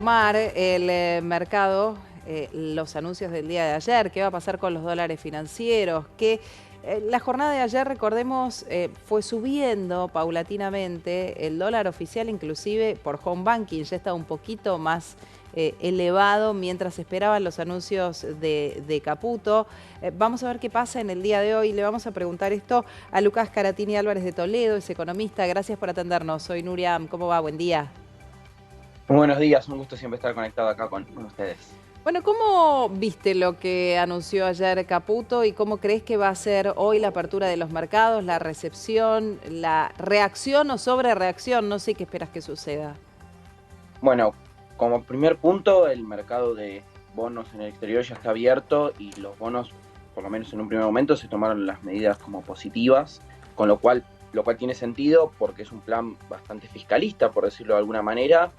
El mercado, los anuncios del día de ayer, qué va a pasar con los dólares financieros, que la jornada de ayer, recordemos, fue subiendo paulatinamente, el dólar oficial inclusive por home banking ya está un poquito más elevado mientras esperaban los anuncios de Caputo. Vamos a ver qué pasa en el día de hoy. Le vamos a preguntar esto a Lucas Caratini Álvarez de Toledo, es economista. Gracias por atendernos. Soy Nuria, ¿cómo va? Buen día. Muy buenos días, un gusto siempre estar conectado acá con ustedes. Bueno, ¿cómo viste lo que anunció ayer Caputo y cómo crees que va a ser hoy la apertura de los mercados, la recepción, la reacción o sobrereacción? No sé qué esperas que suceda. Bueno, como primer punto, el mercado de bonos en el exterior ya está abierto y los bonos, por lo menos en un primer momento, se tomaron las medidas como positivas, con lo cual tiene sentido porque es un plan bastante fiscalista, por decirlo de alguna manera,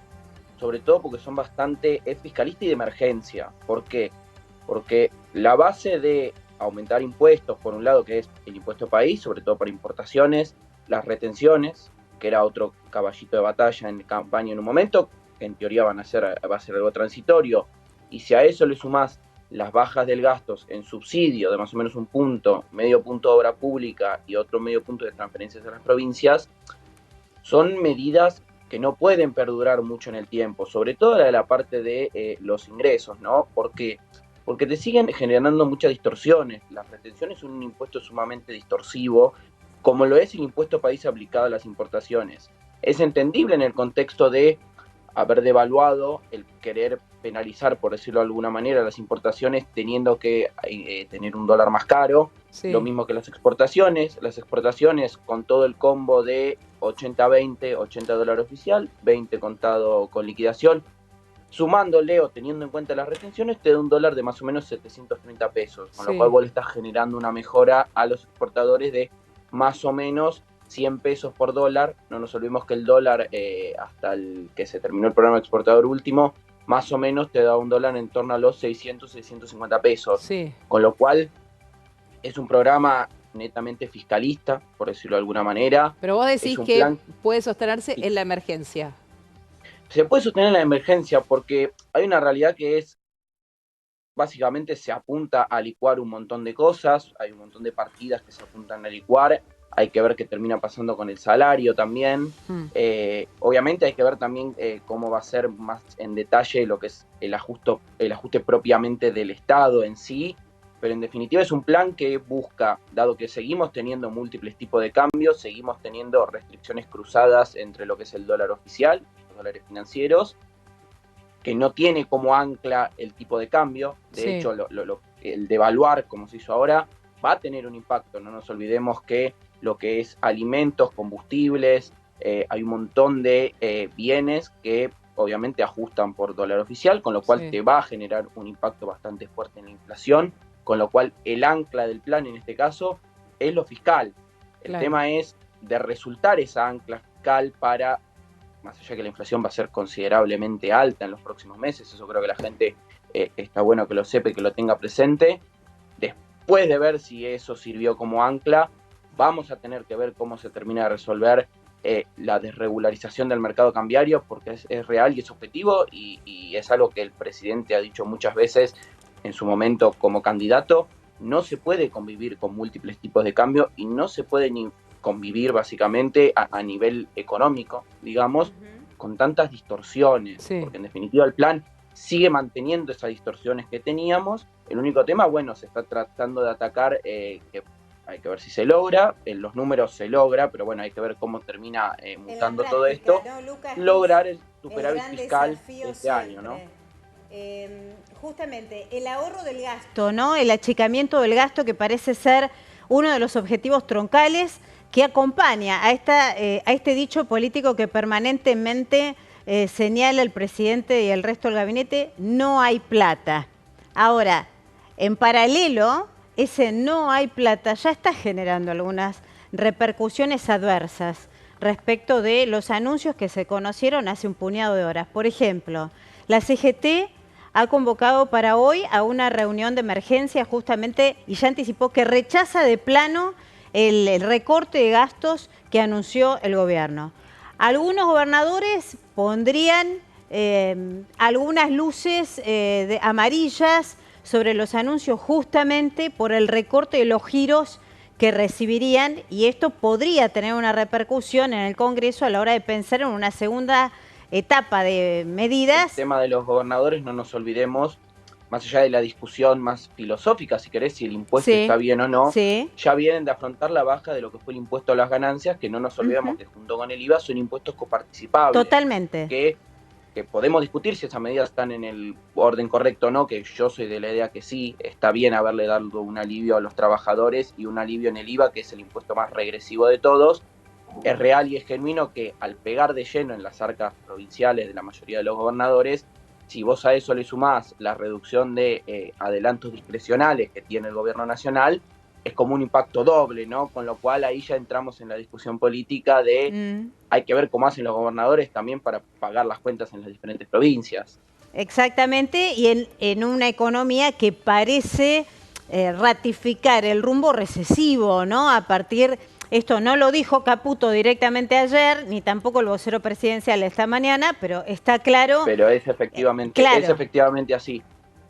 sobre todo porque es fiscalista y de emergencia. ¿Por qué? Porque la base de aumentar impuestos, por un lado, que es el impuesto país, sobre todo para importaciones, las retenciones, que era otro caballito de batalla en campaña en un momento, que en teoría va a ser algo transitorio, y si a eso le sumás las bajas del gastos en subsidio de más o menos un punto, medio punto de obra pública y otro medio punto de transferencias a las provincias, son medidas que no pueden perdurar mucho en el tiempo, sobre todo la parte de los ingresos, ¿no? Porque te siguen generando muchas distorsiones. Las retenciones son un impuesto sumamente distorsivo, como lo es el impuesto país aplicado a las importaciones. Es entendible en el contexto de haber devaluado, el querer penalizar, por decirlo de alguna manera, las importaciones teniendo que tener un dólar más caro, lo Sí. mismo que las exportaciones con todo el combo de 80-20, 80 dólares oficial, 20 contado con liquidación, sumándole o teniendo en cuenta las retenciones, te da un dólar de más o menos 730 pesos, con lo cual Sí. vos le estás generando una mejora a los exportadores de más o menos 100 pesos por dólar. No nos olvidemos que el dólar, hasta el que se terminó el programa exportador último, más o menos te da un dólar en torno a los 600, 650 pesos, Sí. con lo cual es un programa netamente fiscalista, por decirlo de alguna manera. Pero vos Es decís un que plan puede sostenerse que en la emergencia. se puede sostener en la emergencia porque hay una realidad que es, básicamente se apunta a licuar un montón de cosas, hay un montón de partidas que se apuntan a licuar, hay que ver qué termina pasando con el salario también. Mm. Obviamente hay que ver también cómo va a ser más en detalle lo que es el ajuste propiamente del Estado en sí, pero en definitiva es un plan que busca, dado que seguimos teniendo múltiples tipos de cambios, seguimos teniendo restricciones cruzadas entre lo que es el dólar oficial, los dólares financieros, que no tiene como ancla el tipo de cambio. De Sí. hecho, el devaluar, como se hizo ahora, va a tener un impacto. No nos olvidemos que lo que es alimentos, combustibles, hay un montón de bienes que obviamente ajustan por dólar oficial, con lo cual Sí. te va a generar un impacto bastante fuerte en la inflación, con lo cual el ancla del plan en este caso es lo fiscal. El Claro. tema es de resultar esa ancla fiscal para, más allá que la inflación va a ser considerablemente alta en los próximos meses, eso creo que la gente está bueno que lo sepa y que lo tenga presente. Después de ver si eso sirvió como ancla, vamos a tener que ver cómo se termina de resolver la desregularización del mercado cambiario, porque es real y es objetivo, y es algo que el presidente ha dicho muchas veces en su momento como candidato. No se puede convivir con múltiples tipos de cambio y no se puede ni convivir básicamente a nivel económico, digamos, con tantas distorsiones, Sí. porque en definitiva el plan sigue manteniendo esas distorsiones que teníamos. El único tema, bueno, se está tratando de atacar, que hay que ver si se logra, en los números se logra, pero bueno, hay que ver cómo termina En la mutando todo práctica, esto, ¿no, Lucas? Que es lograr el el superávit gran fiscal desafío este año, ¿no? siempre. Justamente, el ahorro del gasto, ¿no? El achicamiento del gasto, que parece ser uno de los objetivos troncales que acompaña a este dicho político que permanentemente señala el presidente y el resto del gabinete: no hay plata. Ahora, en paralelo, ese no hay plata ya está generando algunas repercusiones adversas respecto de los anuncios que se conocieron hace un puñado de horas. Por ejemplo, la CGT ha convocado para hoy a una reunión de emergencia justamente y ya anticipó que rechaza de plano el recorte de gastos que anunció el gobierno. Algunos gobernadores pondrían algunas luces amarillas sobre los anuncios justamente por el recorte de los giros que recibirían, y esto podría tener una repercusión en el Congreso a la hora de pensar en una segunda etapa de medidas. El tema de los gobernadores, no nos olvidemos, más allá de la discusión más filosófica, si querés, si el impuesto está bien o no, ya vienen de afrontar la baja de lo que fue el impuesto a las ganancias, que no nos olvidemos que junto con el IVA son impuestos coparticipables. Totalmente. Que podemos discutir si esas medidas están en el orden correcto o no, que yo soy de la idea que sí, está bien haberle dado un alivio a los trabajadores y un alivio en el IVA, que es el impuesto más regresivo de todos. Es real y es genuino que al pegar de lleno en las arcas provinciales de la mayoría de los gobernadores, si vos a eso le sumás la reducción de adelantos discrecionales que tiene el gobierno nacional, es como un impacto doble, ¿no? Con lo cual ahí ya entramos en la discusión política de hay que ver cómo hacen los gobernadores también para pagar las cuentas en las diferentes provincias. Exactamente, y en una economía que parece ratificar el rumbo recesivo, ¿no? A partir, esto no lo dijo Caputo directamente ayer, ni tampoco el vocero presidencial esta mañana, pero está claro. Pero es efectivamente así.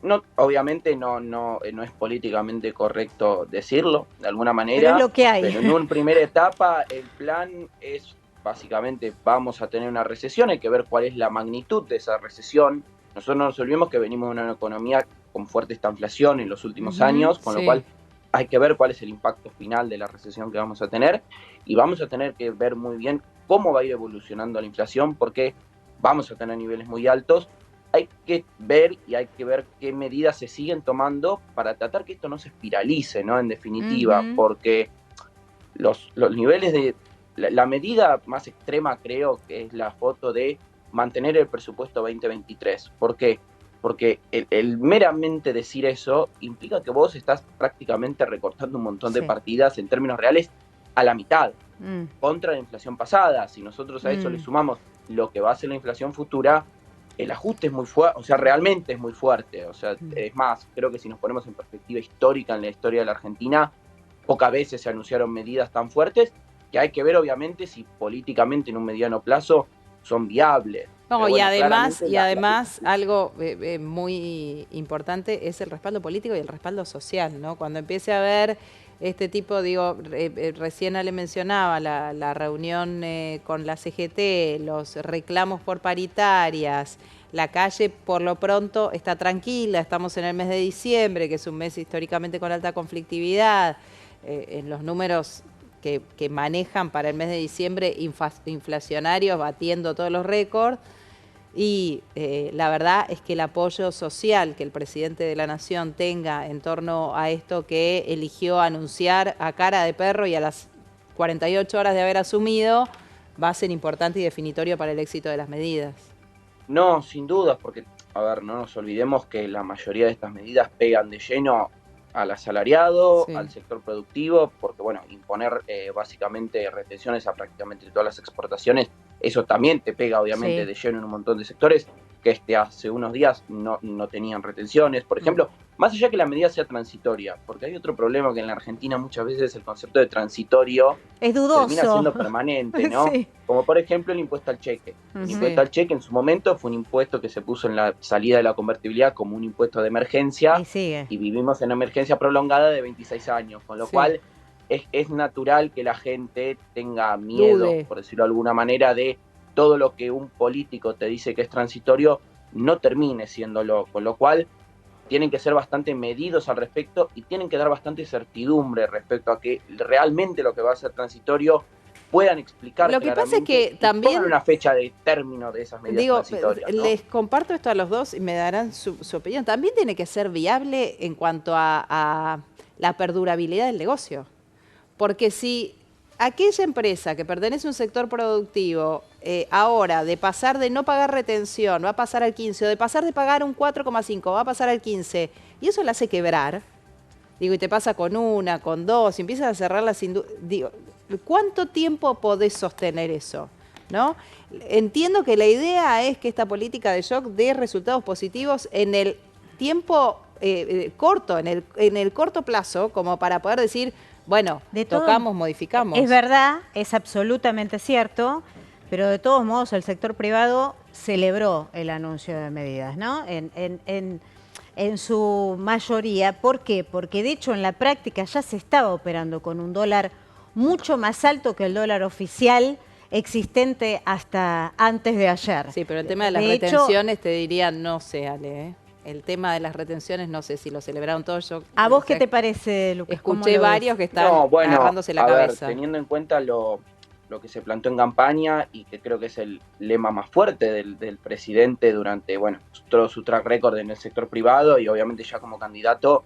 No, obviamente no es políticamente correcto decirlo, de alguna manera. Pero es lo que hay. Pero en una primera etapa el plan es básicamente vamos a tener una recesión, hay que ver cuál es la magnitud de esa recesión. Nosotros no nos olvidemos que venimos de una economía con fuerte estanflación en los últimos años, con lo cual hay que ver cuál es el impacto final de la recesión que vamos a tener, y vamos a tener que ver muy bien cómo va a ir evolucionando la inflación, porque vamos a tener niveles muy altos. Hay que ver qué medidas se siguen tomando para tratar que esto no se espiralice, ¿no? En definitiva, porque los niveles de... La medida más extrema creo que es la foto de mantener el presupuesto 2023. ¿Por qué? Porque el meramente decir eso implica que vos estás prácticamente recortando un montón de partidas en términos reales a la mitad, contra la inflación pasada. Si nosotros a eso le sumamos lo que va a ser la inflación futura, el ajuste es muy fuerte, o sea, realmente es muy fuerte. O sea, es más, creo que si nos ponemos en perspectiva histórica en la historia de la Argentina, pocas veces se anunciaron medidas tan fuertes, que hay que ver obviamente si políticamente en un mediano plazo son viables. No, bueno, y además algo muy importante es el respaldo político y el respaldo social, ¿no? Cuando empiece a haber este tipo, digo, recién le mencionaba la reunión con la CGT, los reclamos por paritarias, la calle por lo pronto está tranquila, estamos en el mes de diciembre, que es un mes históricamente con alta conflictividad, en los números que manejan para el mes de diciembre inflacionarios, batiendo todos los récords. Y la verdad es que el apoyo social que el presidente de la Nación tenga en torno a esto que eligió anunciar a cara de perro y a las 48 horas de haber asumido, va a ser importante y definitorio para el éxito de las medidas. No, sin dudas, porque, a ver, no nos olvidemos que la mayoría de estas medidas pegan de lleno al asalariado, al sector productivo, porque bueno, imponer básicamente retenciones a prácticamente todas las exportaciones, eso también te pega obviamente de lleno en un montón de sectores que hace unos días no tenían retenciones, por ejemplo, más allá que la medida sea transitoria, porque hay otro problema que en la Argentina muchas veces el concepto de transitorio es dudoso, termina siendo permanente, ¿no? Como por ejemplo el impuesto al cheque. El impuesto al cheque en su momento fue un impuesto que se puso en la salida de la convertibilidad como un impuesto de emergencia y vivimos en una emergencia prolongada de 26 años, con lo cual es natural que la gente tenga miedo, por decirlo de alguna manera, de todo lo que un político te dice que es transitorio no termine siéndolo, con lo cual tienen que ser bastante medidos al respecto y tienen que dar bastante certidumbre respecto a que realmente lo que va a ser transitorio puedan explicar. Lo que pasa es que también pongan una fecha de término de esas medidas transitorias, ¿no? Les comparto esto a los dos y me darán su opinión. También tiene que ser viable en cuanto a la perdurabilidad del negocio. Porque si aquella empresa que pertenece a un sector productivo, ahora de pasar de no pagar retención, va a pasar al 15, o de pasar de pagar un 4,5, va a pasar al 15, y eso la hace quebrar, digo, y te pasa con una, con dos, y empiezas a cerrar las industrias, digo, ¿cuánto tiempo podés sostener eso? ¿No? Entiendo que la idea es que esta política de shock dé resultados positivos en el tiempo corto, en el corto plazo, como para poder decir, bueno, tocamos, modificamos. Es verdad, es absolutamente cierto, pero de todos modos el sector privado celebró el anuncio de medidas, ¿no? En su mayoría. ¿Por qué? Porque de hecho en la práctica ya se estaba operando con un dólar mucho más alto que el dólar oficial existente hasta antes de ayer. Sí, pero el tema de las retenciones te diría, no sé, Ale, ¿eh? El tema de las retenciones, no sé si lo celebraron todos. Yo, ¿A vos qué te parece, Lucas? Escuché varios que están agarrándose la cabeza. Ver, teniendo en cuenta lo que se planteó en campaña y que creo que es el lema más fuerte del presidente durante, bueno, todo su track record en el sector privado, y obviamente ya como candidato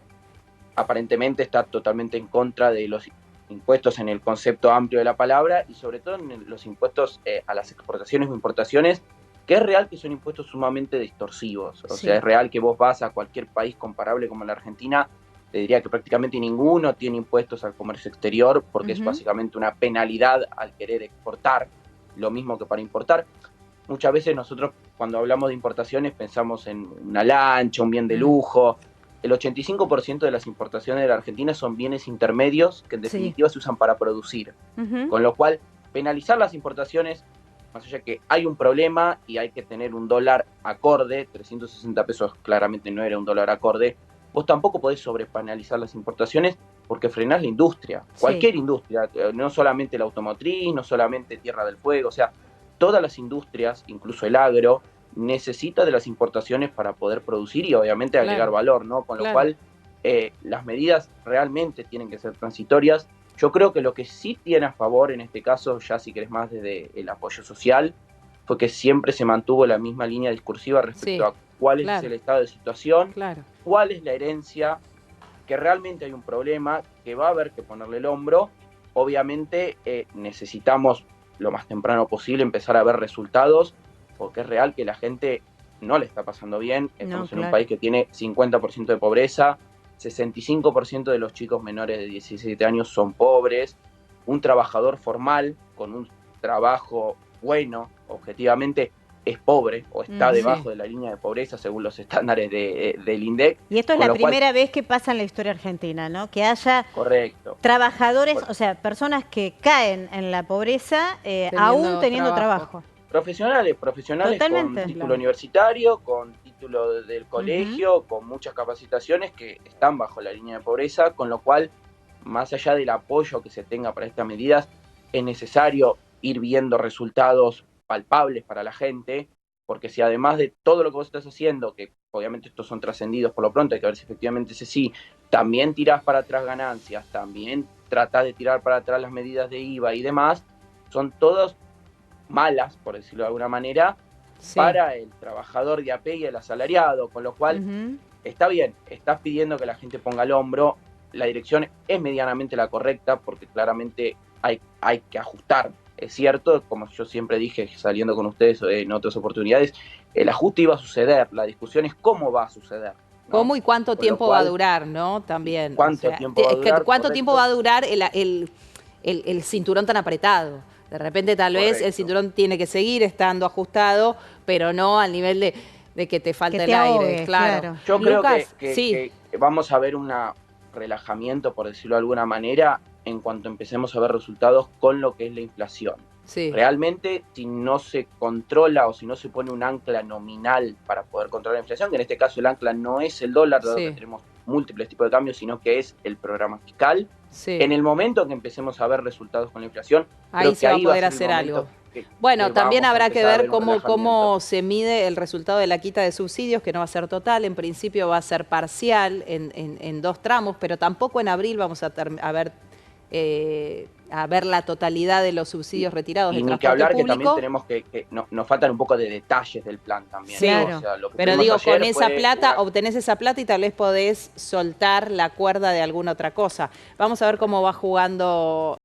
aparentemente está totalmente en contra de los impuestos en el concepto amplio de la palabra, y sobre todo en los impuestos a las exportaciones o importaciones, que es real que son impuestos sumamente distorsivos. O sea, es real que vos vas a cualquier país comparable como la Argentina, te diría que prácticamente ninguno tiene impuestos al comercio exterior, porque es básicamente una penalidad al querer exportar, lo mismo que para importar. Muchas veces nosotros cuando hablamos de importaciones pensamos en una lancha, un bien de lujo. El 85% de las importaciones de la Argentina son bienes intermedios que en definitiva se usan para producir. Con lo cual, penalizar las importaciones, más allá que hay un problema y hay que tener un dólar acorde, 360 pesos claramente no era un dólar acorde, vos tampoco podés sobrepenalizar las importaciones porque frenás la industria, cualquier industria, no solamente la automotriz, no solamente Tierra del Fuego, o sea, todas las industrias, incluso el agro, necesita de las importaciones para poder producir y obviamente agregar valor, ¿no? Con lo cual, las medidas realmente tienen que ser transitorias. Yo creo que lo que sí tiene a favor en este caso, ya si querés más desde el apoyo social, fue que siempre se mantuvo la misma línea discursiva respecto a cuál es el estado de situación, cuál es la herencia, que realmente hay un problema, que va a haber que ponerle el hombro. Obviamente necesitamos lo más temprano posible empezar a ver resultados, porque es real que la gente no le está pasando bien. Estamos en un país que tiene 50% de pobreza, 65% de los chicos menores de 17 años son pobres, un trabajador formal con un trabajo bueno, objetivamente, es pobre o está debajo de la línea de pobreza según los estándares del INDEC. Y esto es la primera vez que pasa en la historia argentina, ¿no? Que haya trabajadores, o sea, personas que caen en la pobreza aún teniendo trabajo. Profesionales con título universitario, con título del colegio, con muchas capacitaciones que están bajo la línea de pobreza, con lo cual, más allá del apoyo que se tenga para estas medidas, es necesario ir viendo resultados palpables para la gente, porque si además de todo lo que vos estás haciendo, que obviamente estos son trascendidos por lo pronto, hay que ver si efectivamente es así, también tirás para atrás ganancias, también tratás de tirar para atrás las medidas de IVA y demás, son todas malas, por decirlo de alguna manera, para el trabajador de a pie y el asalariado, con lo cual está bien, estás pidiendo que la gente ponga el hombro, la dirección es medianamente la correcta, porque claramente hay que ajustar. Es cierto, como yo siempre dije saliendo con ustedes en otras oportunidades, el ajuste iba a suceder, la discusión es cómo va a suceder, ¿no? ¿Cómo y cuánto tiempo va a durar, no? También. ¿Cuánto tiempo va a durar? ¿Cuánto tiempo va a durar el cinturón tan apretado? De repente tal vez el cinturón tiene que seguir estando ajustado, pero no al nivel de que te falte el aire, claro. Yo creo que vamos a ver un relajamiento, por decirlo de alguna manera, en cuanto empecemos a ver resultados con lo que es la inflación. Realmente, si no se controla o si no se pone un ancla nominal para poder controlar la inflación, que en este caso el ancla no es el dólar, dado que tenemos múltiples tipos de cambios, sino que es el programa fiscal. En el momento en que empecemos a ver resultados con la inflación, ahí se va a poder hacer algo. Bueno, también habrá que ver cómo se mide el resultado de la quita de subsidios, que no va a ser total, en principio va a ser parcial en 2 tramos, pero tampoco en abril vamos a ver la totalidad de los subsidios retirados del transporte público. Que también tenemos nos faltan un poco de detalles del plan también. Claro. O sea, pero digo, con esa plata, obtenés esa plata y tal vez podés soltar la cuerda de alguna otra cosa. Vamos a ver cómo va jugando